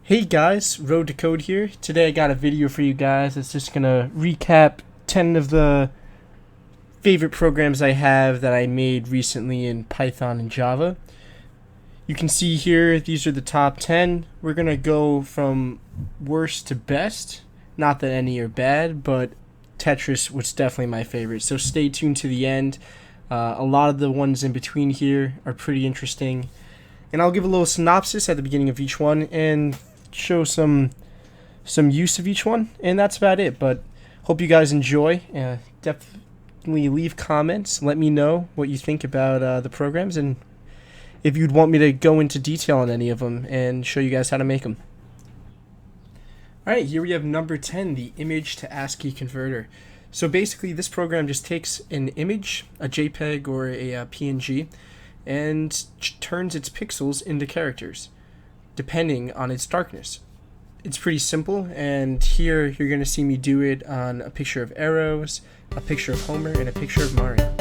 Hey guys, Road to Code here. Today I got a video for you guys. It's just gonna recap 10 of the favorite programs I have that I made recently in Python and Java. You can see here, these are the top 10. We're gonna go from worst to best. Not that any are bad, but Tetris was definitely my favorite. So stay tuned to the end. A lot of the ones in between here are pretty interesting. And I'll give a little synopsis at the beginning of each one and show some use of each one, and that's about it. But hope you guys enjoy. Definitely leave comments, let me know what you think about the programs, and if you'd want me to go into detail on any of them and show you guys how to make them. Alright, here we have number 10, the image to Ascii converter. So basically this program just takes an image, a JPEG or a PNG, and turns its pixels into characters depending on its darkness. It's pretty simple, and here you're going to see me do it on a picture of arrows, a picture of Homer, and a picture of Mario.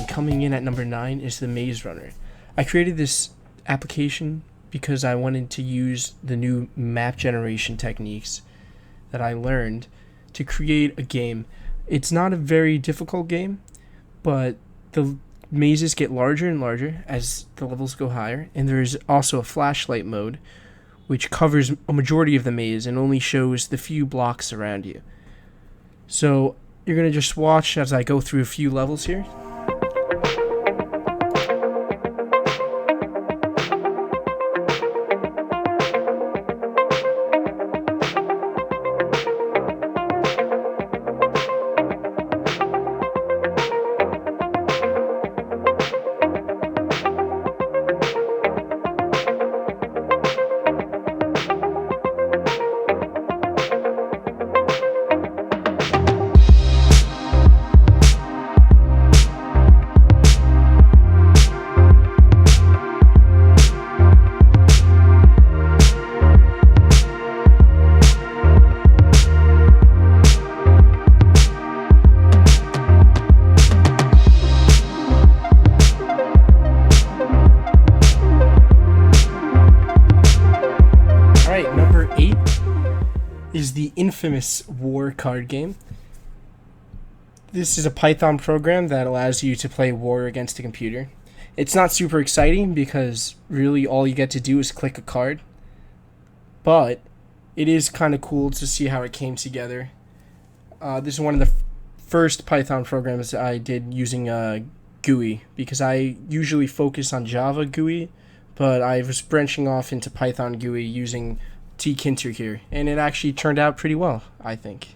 Coming in at number 9 is the Maze Runner. I created this application because I wanted to use the new map generation techniques that I learned to create a game. It's not a very difficult game, but the mazes get larger and larger as the levels go higher, and there's also a flashlight mode which covers a majority of the maze and only shows the few blocks around you. So you're going to just watch as I go through a few levels here. Is the infamous War card game. This is a Python program that allows you to play War against a computer. It's not super exciting because really all you get to do is click a card, but it is kind of cool to see how it came together. This is one of the first Python programs I did using GUI, because I usually focus on Java GUI, but I was branching off into Python GUI using tkinter here, and it actually turned out pretty well, I think.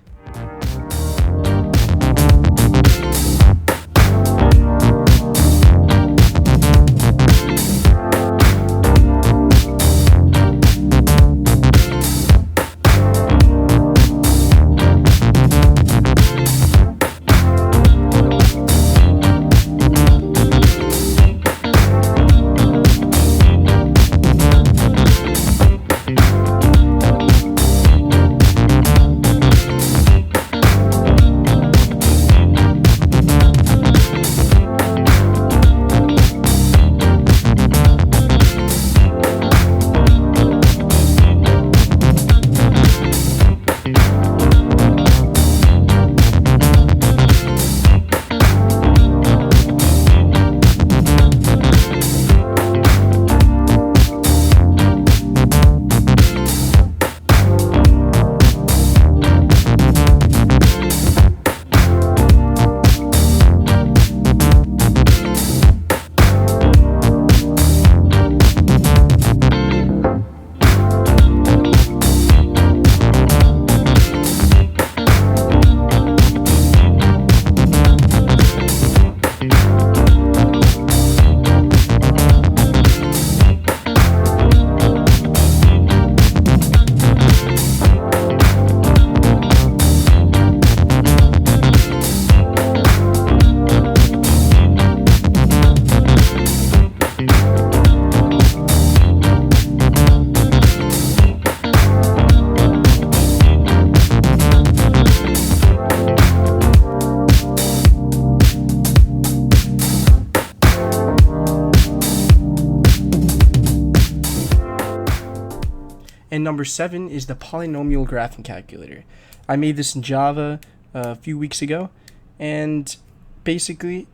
number 7 is the polynomial graphing calculator. I made this in Java a few weeks ago, and basically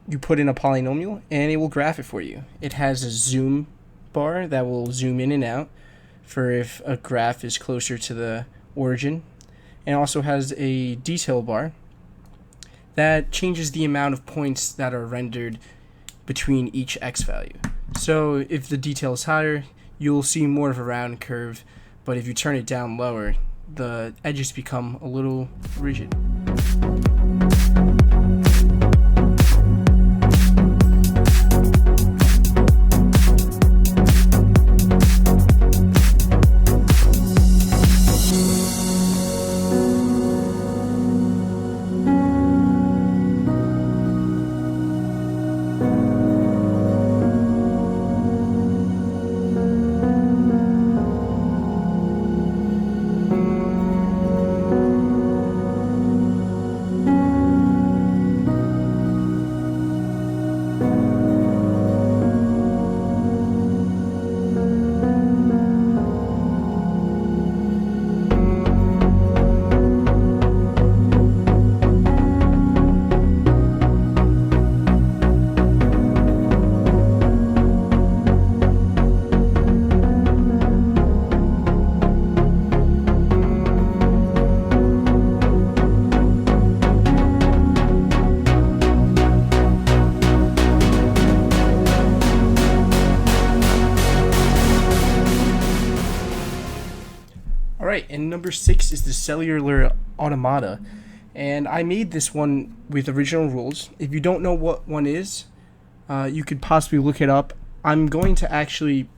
you put in a polynomial and it will graph it for you. It has a zoom bar that will zoom in and out for if a graph is closer to the origin, and also has a detail bar that changes the amount of points that are rendered between each x value. So if the detail is higher, you'll see more of a round curve, but if you turn it down lower, the edges become a little rigid. Alright, and number 6 is the Cellular Automata, and I made this one with original rules. If you don't know what one is, you could possibly look it up. I'm going to actually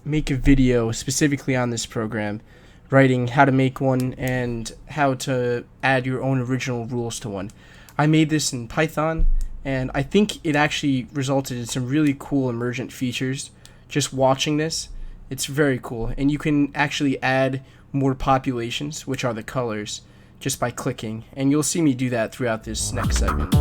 make a video specifically on this program, writing how to make one and how to add your own original rules to one. I made this in Python, and I think it actually resulted in some really cool emergent features. Just watching this, it's very cool, and you can actually add more populations, which are the colors, just by clicking, and you'll see me do that throughout this next segment.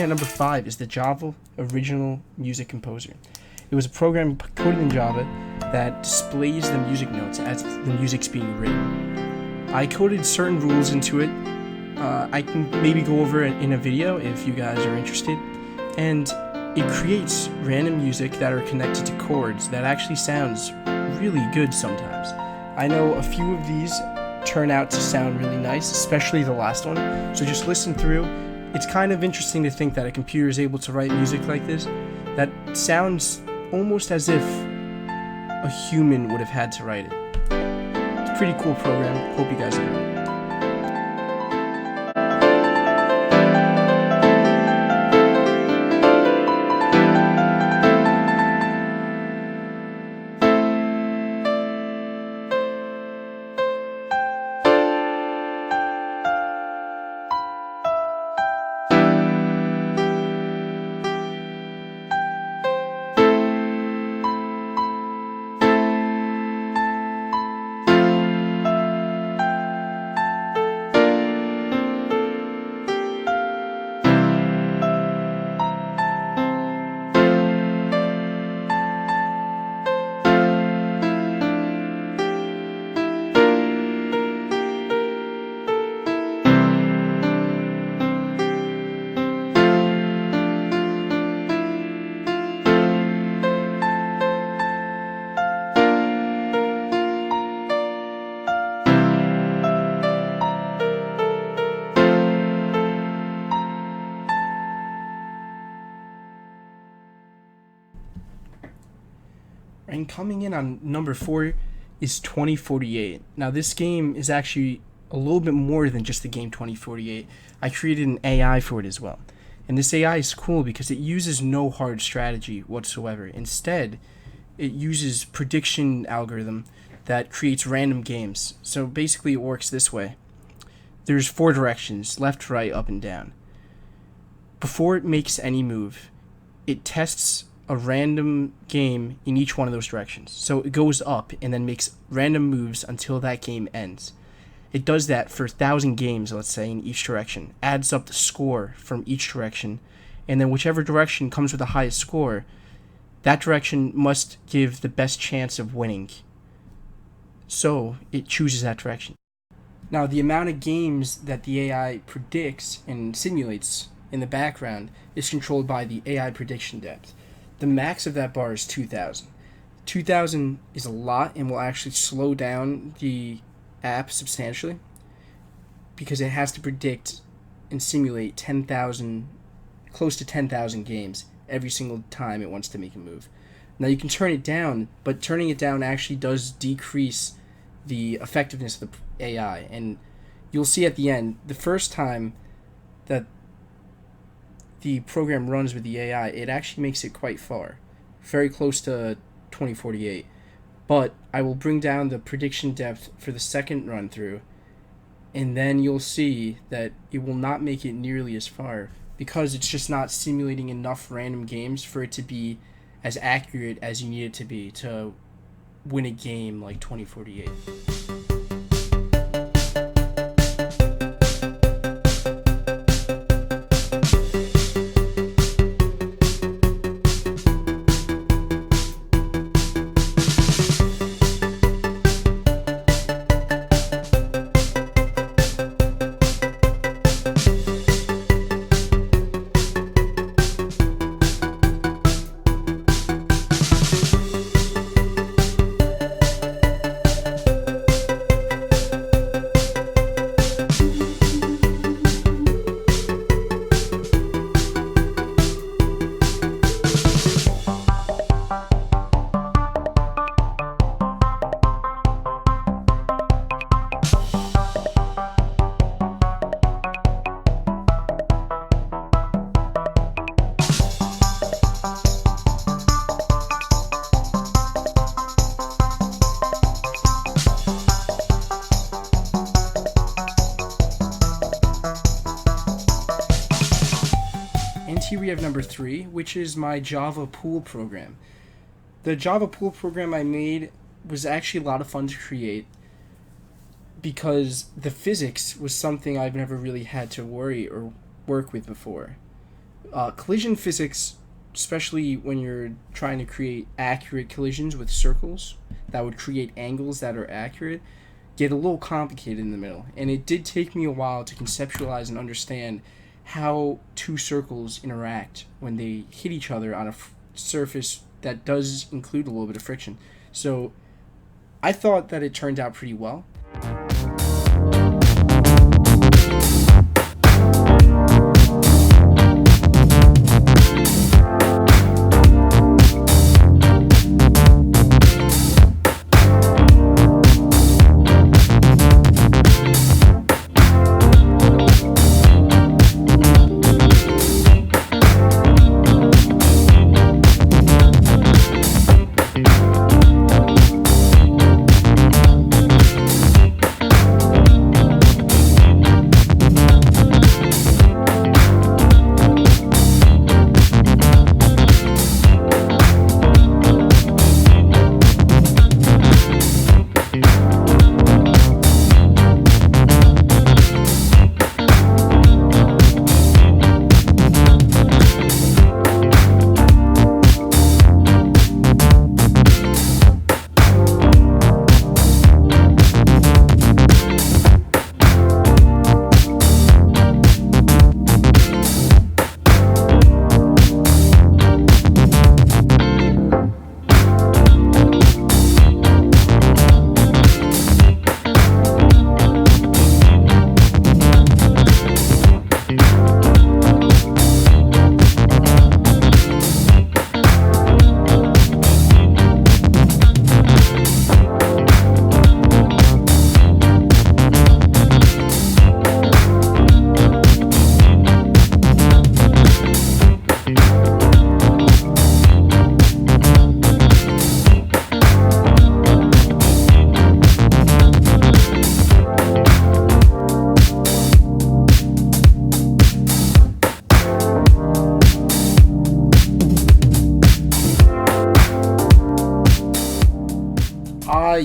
Number 5 is the Java Original Music Composer. It was a program coded in Java that displays the music notes as the music's being written. I coded certain rules into it. I can maybe go over it in a video if you guys are interested. And it creates random music that are connected to chords that actually sounds really good sometimes. I know a few of these turn out to sound really nice, especially the last one. So just listen through. It's kind of interesting to think that a computer is able to write music like this that sounds almost as if a human would have had to write it. It's a pretty cool program. Hope you guys enjoy it. And coming in on number 4 is 2048. Now this game is actually a little bit more than just the game 2048. I created an AI for it as well. And this AI is cool because it uses no hard strategy whatsoever. Instead, it uses prediction algorithm that creates random games. So basically it works this way. There's 4 directions, left, right, up, and down. Before it makes any move, it tests a random game in each one of those directions. So it goes up and then makes random moves until that game ends. It does that for 1,000 games, let's say, in each direction. Adds up the score from each direction. And then whichever direction comes with the highest score, that direction must give the best chance of winning. So it chooses that direction. Now, the amount of games that the AI predicts and simulates in the background is controlled by the AI prediction depth. The max of that bar is 2,000. 2,000 is a lot and will actually slow down the app substantially because it has to predict and simulate 10,000, close to 10,000 games every single time it wants to make a move. Now you can turn it down, but turning it down actually does decrease the effectiveness of the AI. And you'll see at the end, the first time that the program runs with the AI, it actually makes it quite far, very close to 2048. But I will bring down the prediction depth for the second run through, and then you'll see that it will not make it nearly as far because it's just not simulating enough random games for it to be as accurate as you need it to be to win a game like 2048. Here we have number 3, which is my Java pool program. The Java pool program I made was actually a lot of fun to create because the physics was something I've never really had to worry or work with before. Collision physics, especially when you're trying to create accurate collisions with circles that would create angles that are accurate, get a little complicated in the middle. And it did take me a while to conceptualize and understand how 2 circles interact when they hit each other on a surface that does include a little bit of friction. So I thought that it turned out pretty well.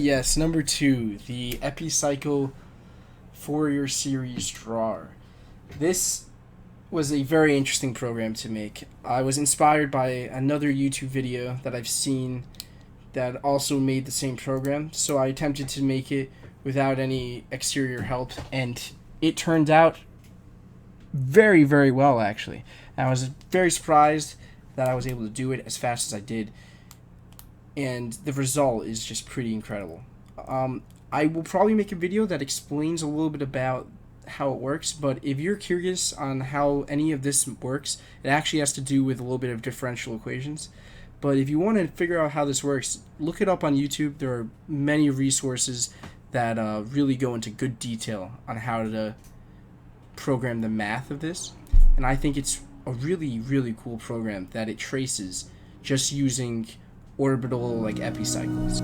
Yes, number 2, the Epicycle Fourier series drawer. This was a very interesting program to make. I was inspired by another YouTube video that I've seen that also made the same program, so I attempted to make it without any exterior help, and it turned out very, very well, actually. And I was very surprised that I was able to do it as fast as I did, and the result is just pretty incredible. I will probably make a video that explains a little bit about how it works, but if you're curious on how any of this works, it actually has to do with a little bit of differential equations. But if you want to figure out how this works, look it up on YouTube. There are many resources that really go into good detail on how to program the math of this. And I think it's a really, really cool program that it traces just using orbital epicycles.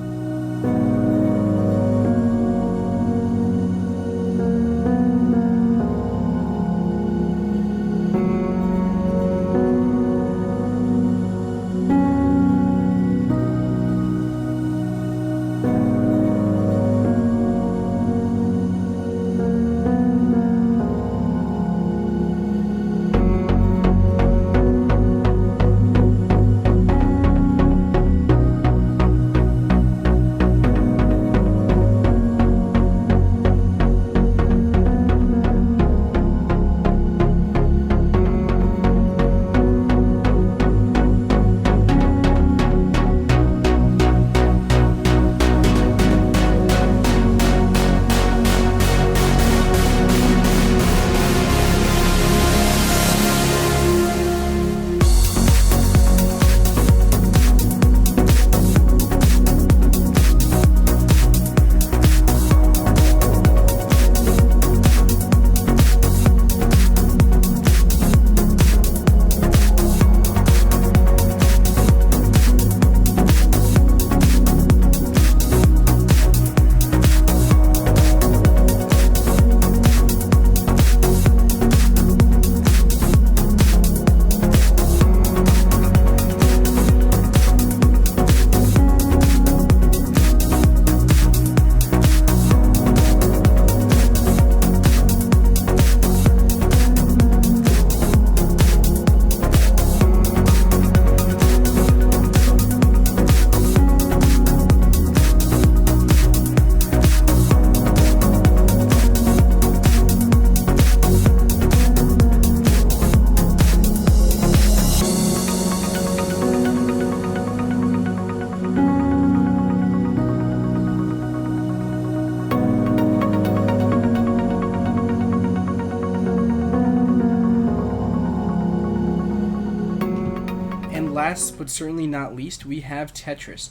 Last but certainly not least, we have Tetris.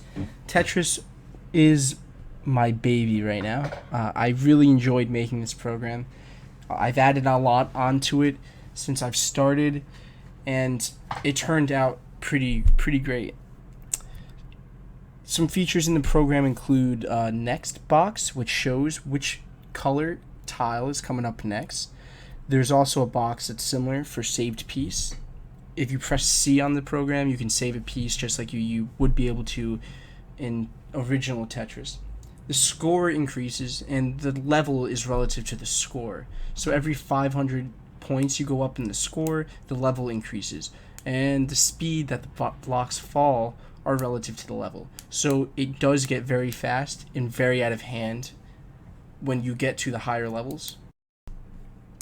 Tetris is my baby right now. I really enjoyed making this program. I've added a lot onto it since I've started, and it turned out pretty great. Some features in the program include next box, which shows which color tile is coming up next. There's also a box that's similar for saved piece. If you press C on the program, you can save a piece just like you would be able to in original Tetris. The score increases, and the level is relative to the score. So every 500 points you go up in the score, the level increases. And the speed that the blocks fall are relative to the level. So it does get very fast and very out of hand when you get to the higher levels.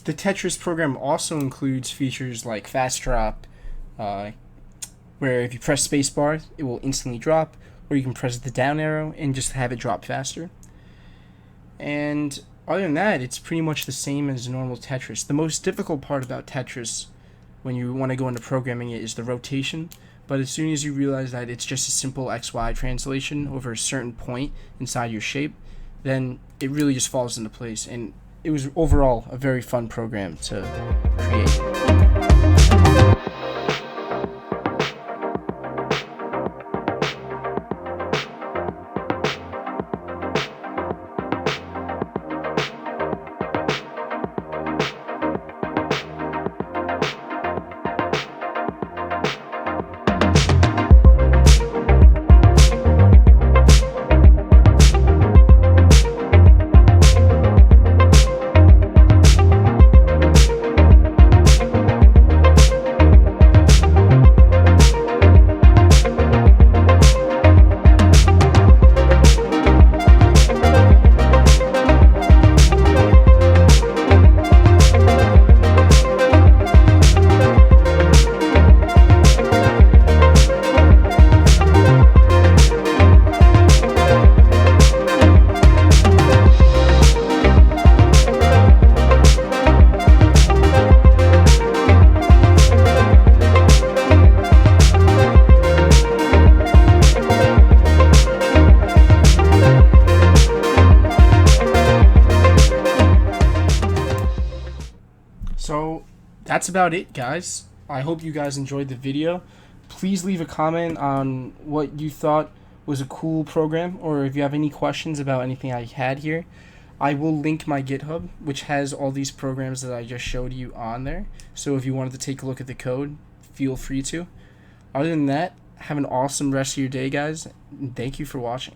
The Tetris program also includes features like fast drop, where if you press spacebar, it will instantly drop, or you can press the down arrow and just have it drop faster. And other than that, it's pretty much the same as normal Tetris. The most difficult part about Tetris when you want to go into programming it is the rotation, but as soon as you realize that it's just a simple XY translation over a certain point inside your shape, then it really just falls into place, and it was overall a very fun program to create. that's about it, guys. I hope you guys enjoyed the video. Please leave a comment on what you thought was a cool program, or if you have any questions about anything I had here. I will link my GitHub, which has all these programs that I just showed you on there. So if you wanted to take a look at the code, feel free to. Other than that, have an awesome rest of your day, guys, and thank you for watching.